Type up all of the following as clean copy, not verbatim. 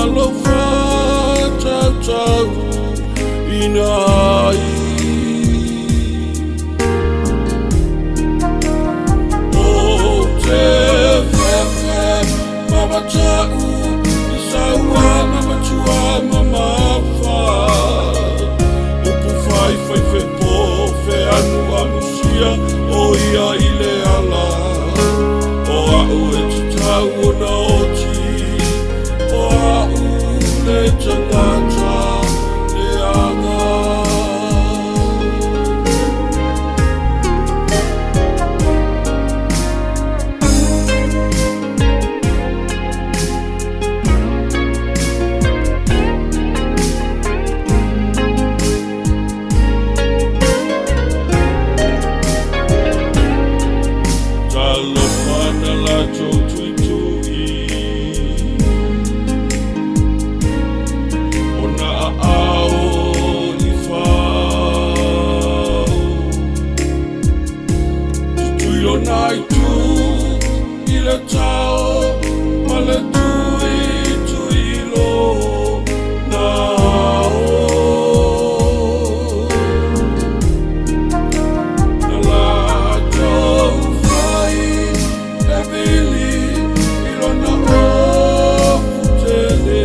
alofa tau inai o te fefe mama tau isaua mama tua mama fa upu fai fe po fe anu amusia o ia ile ala o au e te tau o na oti o au le tangata le anga nai tu i le tau ma le tui lo na na la tau fai e vili i lo na o futele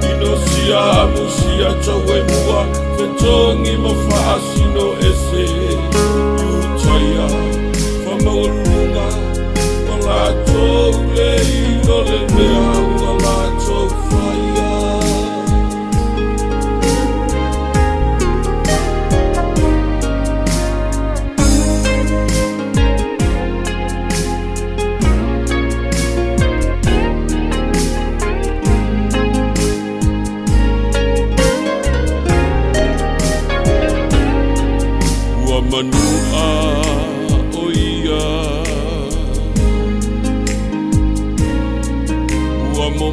ino sia musia tau e mua fe tongi ma fasino ese Ia whamaurunga Wa lātou le ilo le mea Wa lātou whaia Ua manua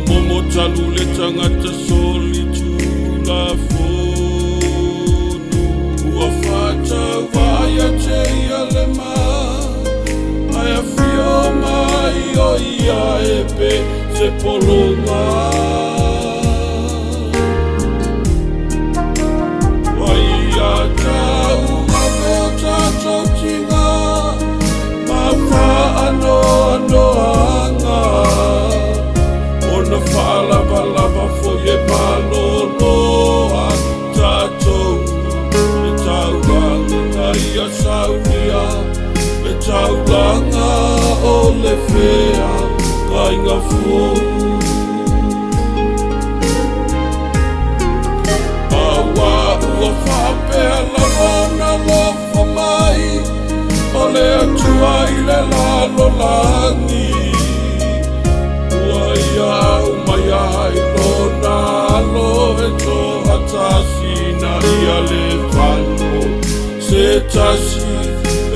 Momo talu le tangata soli tula fonu Ua fata vaya te ia le ma Aia fio mai o ia e pe se polonga Waia tau ave o tatou tinga Ma fa ano anga Ona whaalava fo ye maloloa Tatou le tauranga ia saunia Le tauranga o le whea Kainga fōu Awa ua whapea lava na lofa mai O le atua i le lalo langi Ia mai ai lo na lo e to atasina ia le vano se tasi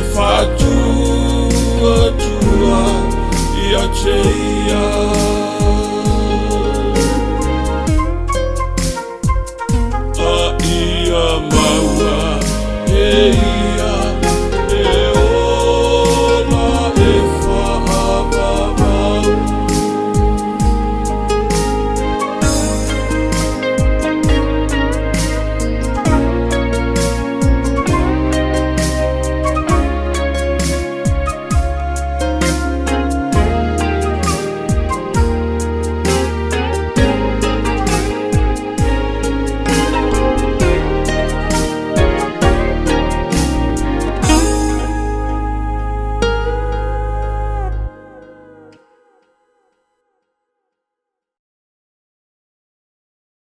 e fatu atua ia te ia